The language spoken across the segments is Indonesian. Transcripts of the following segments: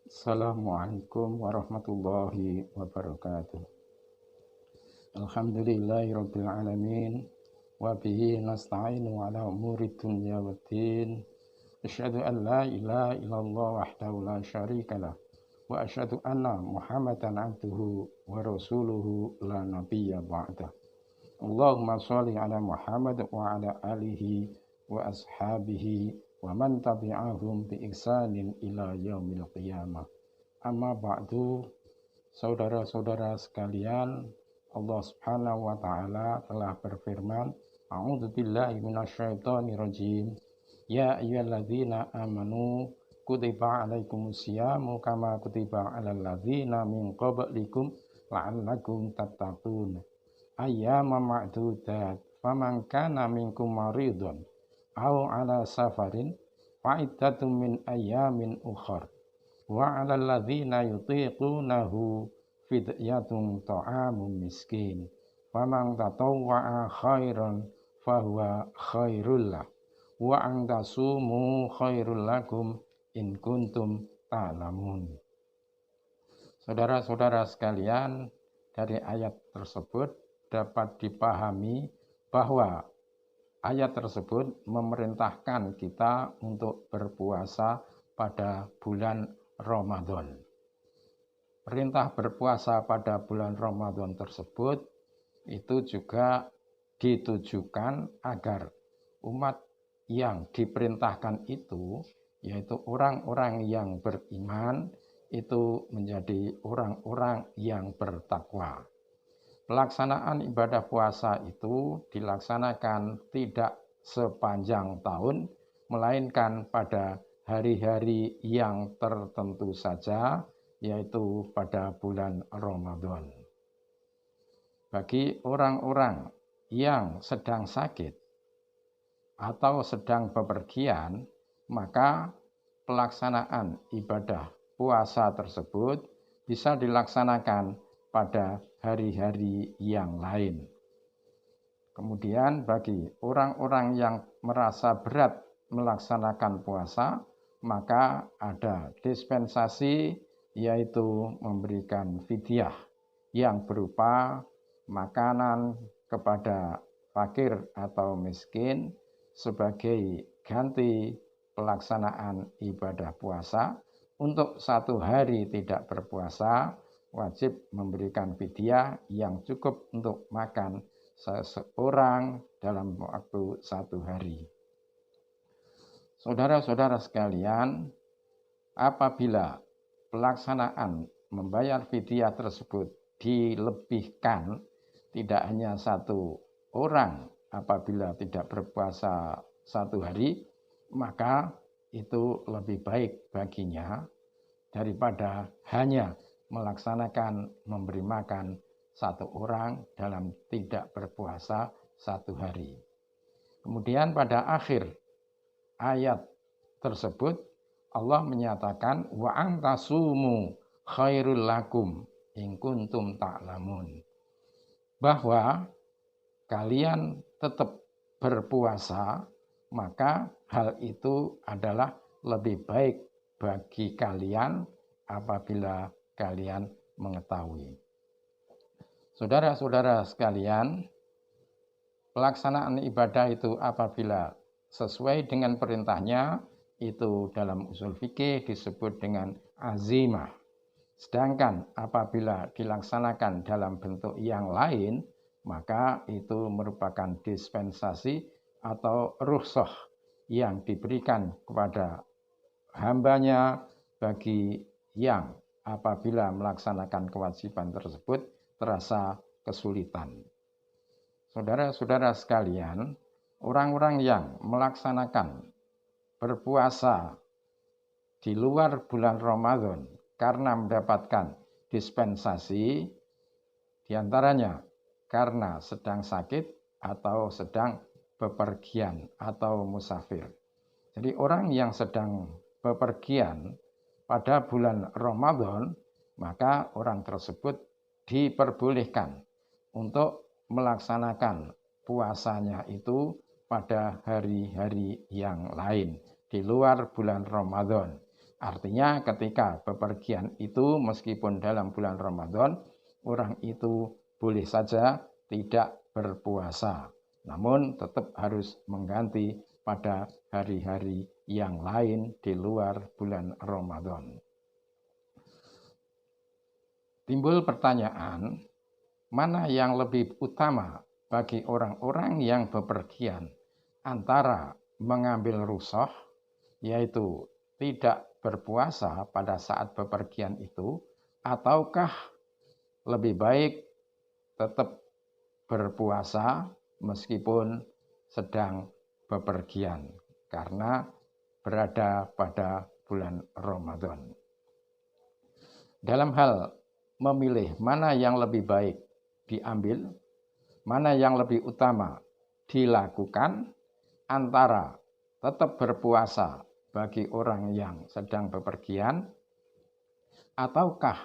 Assalamualaikum warahmatullahi wabarakatuh. Alhamdulillahirabbil alamin wa bihi nasta'inu ala umuri dunya waddin. Asyhadu an la ilaha illallah wahdahu la syarikalah wa asyhadu anna Muhammadan abduhu wa rasuluhu la nabiyya ba'dah. Allahumma shalli ala Muhammad wa ala alihi wa ashabihi wa man tabi'ahum bi ihsanin ila yaumil qiyamah. Amma ba'du, saudara-saudara sekalian, Allah Subhanahu wa taala telah berfirman, A'udzu billahi minasyaitonir rajim. Ya ayyuhalladzina amanu kutiba alaikumusyamu kama kutiba alal ladzina min qablikum la'allakum tattaqun. Ayyaman ma'dudat, faman kana minkum maridun aw ala safarin fa'iddatun min ayyamin ukhar. Wa 'alal ladzina yutiqunahu fidyatun ta'amun miskin. Faman tatawwa'a khairan fahuwa khairul lah. Wa an tasumu khairul lakum in kuntum ta'lamun. Saudara-saudara sekalian, dari ayat tersebut dapat dipahami bahwa ayat tersebut memerintahkan kita untuk berpuasa pada bulan Ramadan. Perintah berpuasa pada bulan Ramadan tersebut itu juga ditujukan agar umat yang diperintahkan itu, yaitu orang-orang yang beriman, itu menjadi orang-orang yang bertakwa. Pelaksanaan ibadah puasa itu dilaksanakan tidak sepanjang tahun, melainkan pada hari-hari yang tertentu saja, yaitu pada bulan Ramadan. Bagi orang-orang yang sedang sakit atau sedang bepergian, maka pelaksanaan ibadah puasa tersebut bisa dilaksanakan pada hari-hari yang lain. Kemudian bagi orang-orang yang merasa berat melaksanakan puasa, maka ada dispensasi, yaitu memberikan fidyah yang berupa makanan kepada fakir atau miskin sebagai ganti pelaksanaan ibadah puasa. Untuk satu hari tidak berpuasa, wajib memberikan fidyah yang cukup untuk makan seseorang dalam waktu satu hari. Saudara-saudara sekalian, apabila pelaksanaan membayar fidyah tersebut dilebihkan, tidak hanya satu orang apabila tidak berpuasa satu hari, maka itu lebih baik baginya daripada hanya melaksanakan memberi makan satu orang dalam tidak berpuasa satu hari. Kemudian pada akhir ayat tersebut Allah menyatakan wa antasumu khairul lakum in kuntum ta'lamun, bahwa kalian tetap berpuasa, maka hal itu adalah lebih baik bagi kalian apabila kalian mengetahui. Saudara-saudara sekalian, pelaksanaan ibadah itu apabila sesuai dengan perintahnya, itu dalam usul fikih disebut dengan azimah. Sedangkan apabila dilaksanakan dalam bentuk yang lain, maka itu merupakan dispensasi atau rukhsah yang diberikan kepada hambanya bagi yang apabila melaksanakan kewajiban tersebut terasa kesulitan. Saudara-saudara sekalian, orang-orang yang melaksanakan berpuasa di luar bulan Ramadan karena mendapatkan dispensasi, diantaranya karena sedang sakit atau sedang bepergian atau musafir. Jadi orang yang sedang bepergian pada bulan Ramadan, maka orang tersebut diperbolehkan untuk melaksanakan puasanya itu pada hari-hari yang lain di luar bulan Ramadan. Artinya ketika bepergian itu meskipun dalam bulan Ramadan, orang itu boleh saja tidak berpuasa. Namun tetap harus mengganti pada hari-hari yang lain di luar bulan Ramadan. Timbul pertanyaan, mana yang lebih utama bagi orang-orang yang bepergian antara mengambil rukhsah, yaitu tidak berpuasa pada saat bepergian itu, ataukah lebih baik tetap berpuasa meskipun sedang bepergian karena berada pada bulan Ramadan. Dalam hal memilih mana yang lebih baik diambil, mana yang lebih utama dilakukan antara tetap berpuasa bagi orang yang sedang bepergian ataukah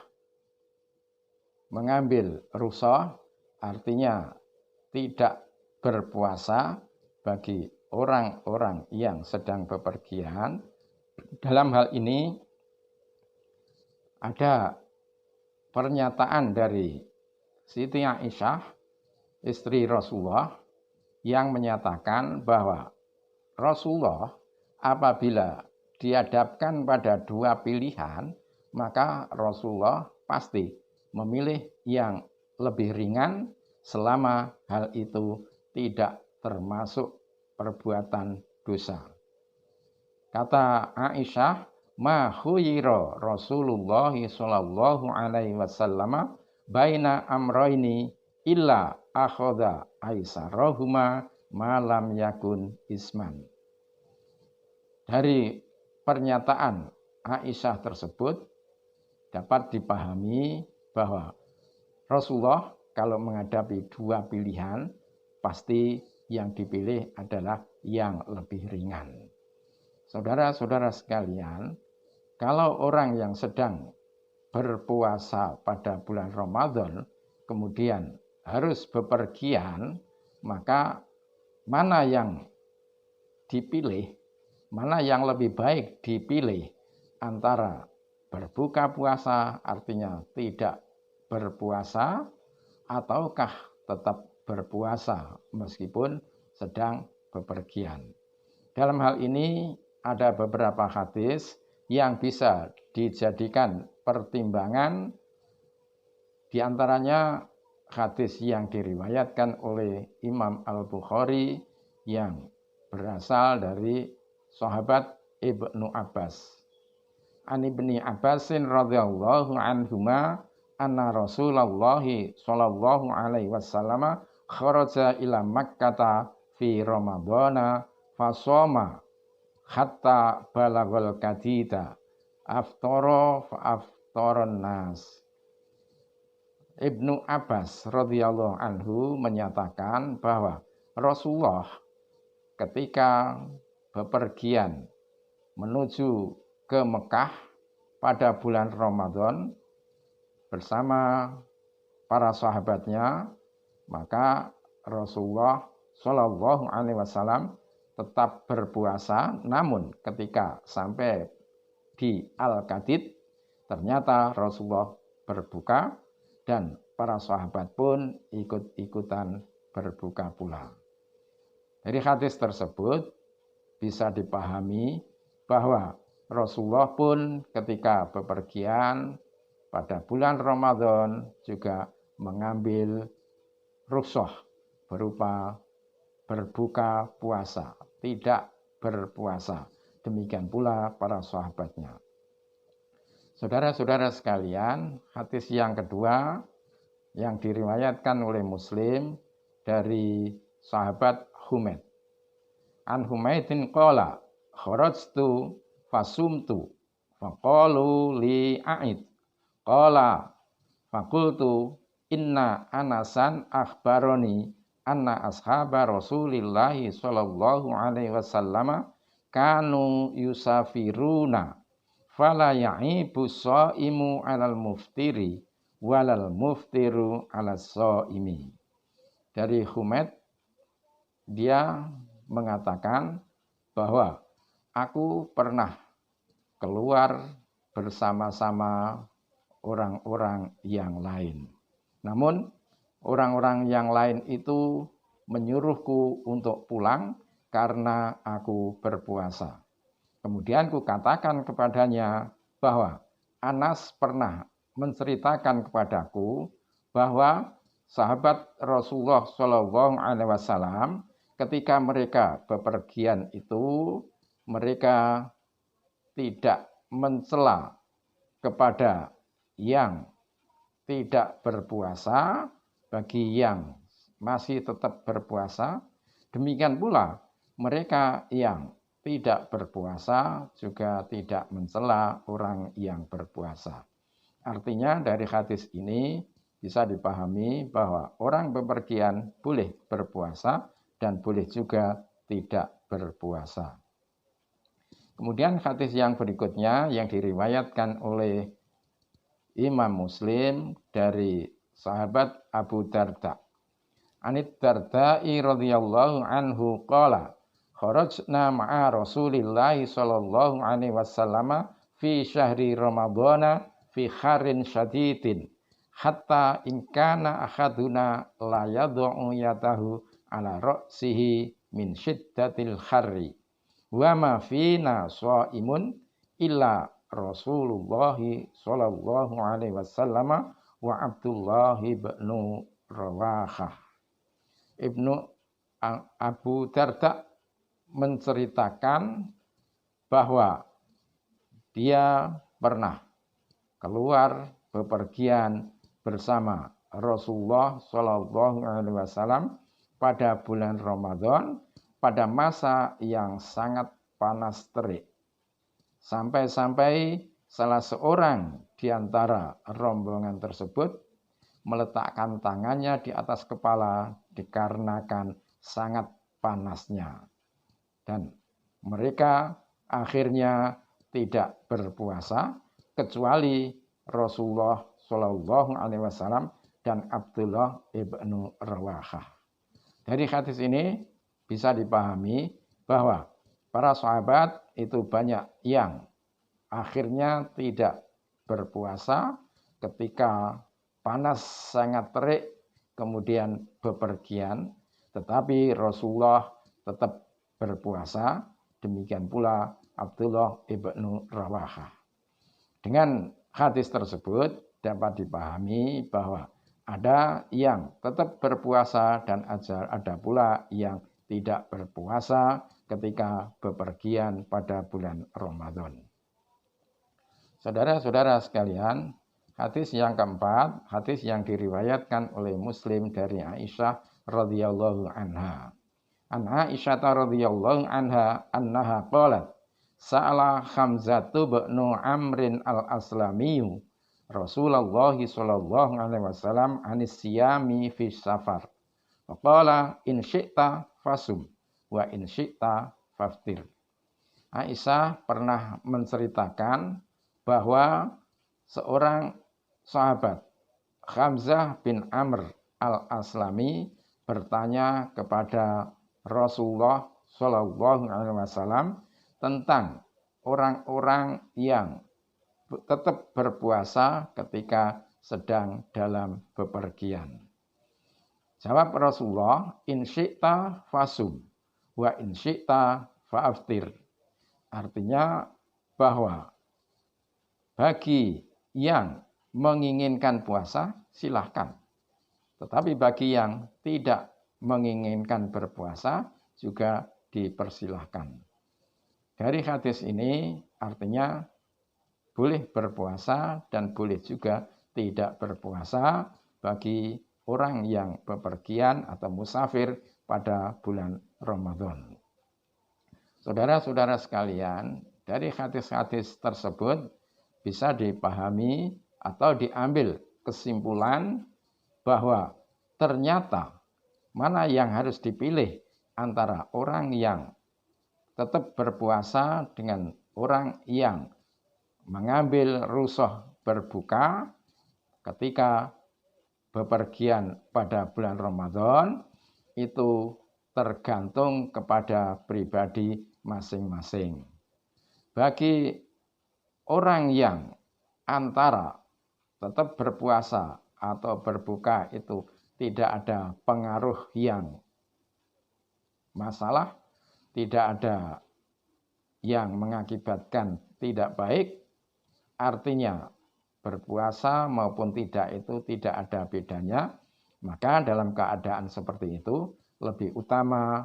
mengambil rukhsah, artinya tidak berpuasa bagi orang-orang yang sedang bepergian. Dalam hal ini ada pernyataan dari Siti Aisyah, istri Rasulullah, yang menyatakan bahwa Rasulullah apabila dihadapkan pada dua pilihan, maka Rasulullah pasti memilih yang lebih ringan selama hal itu tidak termasuk perbuatan dosa. Kata Aisyah, ma khuyira Rasulullah sallallahu alaihi wasallam baina amroini illa akhadha aisarahuma ma lam yakun isman. Dari pernyataan Aisyah tersebut dapat dipahami bahwa Rasulullah kalau menghadapi dua pilihan pasti yang dipilih adalah yang lebih ringan. Saudara-saudara sekalian, kalau orang yang sedang berpuasa pada bulan Ramadan kemudian harus bepergian, maka mana yang dipilih, mana yang lebih baik dipilih antara berbuka puasa artinya tidak berpuasa ataukah tetap berpuasa meskipun sedang bepergian. Dalam hal ini ada beberapa hadis yang bisa dijadikan pertimbangan, di antaranya hadis yang diriwayatkan oleh Imam Al-Bukhari yang berasal dari sahabat Ibnu Abbas. An Ibni Abbasin radhiyallahu anhuma anna Rasulullah sallallahu alaihi wasallam kharaja ila Makkah fi Ramadana fasoma hatta balaghal kadida aftara fa aftaran nas. Ibnu Abbas radhiyallahu anhu menyatakan bahwa Rasulullah ketika bepergian menuju ke Mekah pada bulan Ramadan bersama para sahabatnya, maka Rasulullah Shallallahu Alaihi Wasallam tetap berpuasa, namun ketika sampai di Al-Qadid ternyata Rasulullah berbuka dan para sahabat pun ikut-ikutan berbuka pula. Dari hadis tersebut bisa dipahami bahwa Rasulullah pun ketika bepergian pada bulan Ramadan juga mengambil rukhsah berupa berbuka puasa, tidak berpuasa. Demikian pula para sahabatnya. Saudara-saudara sekalian, hadis yang kedua yang diriwayatkan oleh Muslim dari sahabat Humaid. An Humaidin qala kharajtu fasumtu faqalu li a'id qala faqultu inna Anasan akhbaroni anna ashaba Rasulillahi sallallahu alaihi wasallam kanu yusafiruna fala ya'ibu shaimu 'alal muftiri walal muftiru 'alas shaimi. Dari Humaid, dia mengatakan bahwa aku pernah keluar bersama-sama orang-orang yang lain. Namun orang-orang yang lain itu menyuruhku untuk pulang karena aku berpuasa. Kemudian kukatakan kepadanya bahwa Anas pernah menceritakan kepadaku bahwa sahabat Rasulullah SAW ketika mereka bepergian itu mereka tidak mencela kepada yang tidak berpuasa bagi yang masih tetap berpuasa. Demikian pula mereka yang tidak berpuasa juga tidak mencela orang yang berpuasa. Artinya dari hadis ini bisa dipahami bahwa orang bepergian boleh berpuasa dan boleh juga tidak berpuasa. Kemudian hadis yang berikutnya yang diriwayatkan oleh Imam Muslim dari sahabat Abu Darda. Anid Darda'i radhiyallahu anhu qala kharajna ma'a Rasulillah sallallahu alaihi wasallam fi syahri Ramadhana fi kharin syadidin hatta in kana ahaduna la yad'u yadahu ala ra'sihi min syiddatil kharri wa ma fina shaimun illa Rasulullah sallallahu alaihi wasallam wa Abdullah bin Rawahah. Ibnu Abu Darda menceritakan bahwa dia pernah keluar bepergian bersama Rasulullah Shallallahu Alaihi Wasallam pada bulan Ramadan pada masa yang sangat panas terik. Sampai-sampai salah seorang di antara rombongan tersebut meletakkan tangannya di atas kepala dikarenakan sangat panasnya. Dan mereka akhirnya tidak berpuasa kecuali Rasulullah Shallallahu Alaihi Wasallam dan Abdullah ibnu Rawahah. Dari hadis ini bisa dipahami bahwa para sahabat itu banyak yang akhirnya tidak berpuasa ketika panas sangat terik kemudian bepergian, tetapi Rasulullah tetap berpuasa, demikian pula Abdullah ibnu Rawahah. Dengan hadis tersebut dapat dipahami bahwa ada yang tetap berpuasa dan ada pula yang tidak berpuasa ketika bepergian pada bulan Ramadan. Saudara-saudara sekalian, hadis yang keempat, hadis yang diriwayatkan oleh Muslim dari Aisyah radhiyallahu anha. An Aisyah radhiyallahu anha annaha qalat sa'ala Hamzatu bin Amrin al-Aslami Rasulullah sallallahu alaihi wasallam anis siyami fi safar. Qala in syi'ta fasum wa in syi'ta faftir. Aisyah pernah menceritakan bahwa seorang sahabat Hamzah bin Amr al-Aslami bertanya kepada Rasulullah Shallallahu Alaihi Wasallam tentang orang-orang yang tetap berpuasa ketika sedang dalam bepergian. Jawab Rasulullah, in syi'ta fasum wa in syi'ta fa'aftir. Artinya bahwa bagi yang menginginkan puasa silahkan. Tetapi bagi yang tidak menginginkan berpuasa juga dipersilahkan. Dari hadis ini artinya boleh berpuasa dan boleh juga tidak berpuasa bagi orang yang bepergian atau musafir pada bulan Ramadan. Saudara-saudara sekalian, dari hadis-hadis tersebut bisa dipahami atau diambil kesimpulan bahwa ternyata mana yang harus dipilih antara orang yang tetap berpuasa dengan orang yang mengambil rukhsah berbuka ketika bepergian pada bulan Ramadan itu tergantung kepada pribadi masing-masing. Bagi orang yang antara tetap berpuasa atau berbuka itu tidak ada pengaruh yang masalah, tidak ada yang mengakibatkan tidak baik, artinya berpuasa maupun tidak itu tidak ada bedanya, maka dalam keadaan seperti itu lebih utama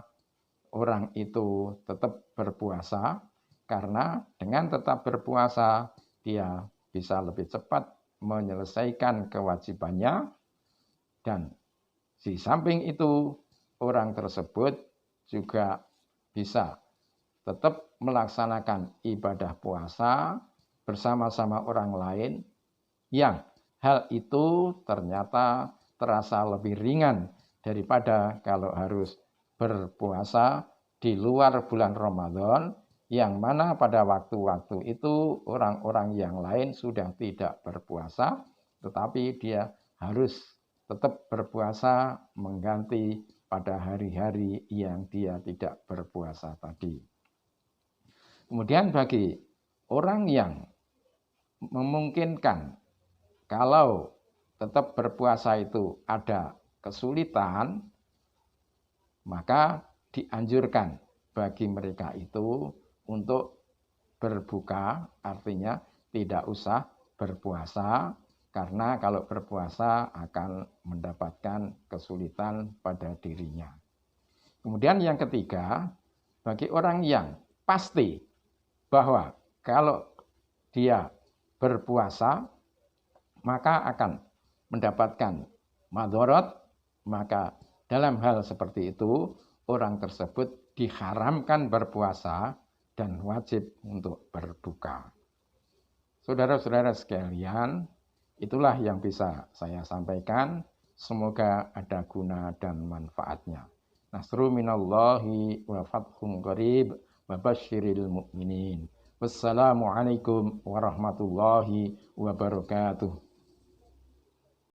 orang itu tetap berpuasa, karena dengan tetap berpuasa dia bisa lebih cepat menyelesaikan kewajibannya, dan di samping itu orang tersebut juga bisa tetap melaksanakan ibadah puasa bersama-sama orang lain yang hal itu ternyata terasa lebih ringan daripada kalau harus berpuasa di luar bulan Ramadan, yang mana pada waktu-waktu itu orang-orang yang lain sudah tidak berpuasa, tetapi dia harus tetap berpuasa mengganti pada hari-hari yang dia tidak berpuasa tadi. Kemudian bagi orang yang memungkinkan kalau tetap berpuasa itu ada kesulitan, maka dianjurkan bagi mereka itu untuk berbuka, artinya tidak usah berpuasa, karena kalau berpuasa akan mendapatkan kesulitan pada dirinya. Kemudian yang ketiga, bagi orang yang pasti bahwa kalau dia berpuasa maka akan mendapatkan madharat, maka dalam hal seperti itu orang tersebut diharamkan berpuasa dan wajib untuk berbuka. Saudara-saudara sekalian, itulah yang bisa saya sampaikan. Semoga ada guna dan manfaatnya. Nasru minallahi wa fathun qarib wa basyiril mu'minin. Wassalamualaikum warahmatullahi wabarakatuh.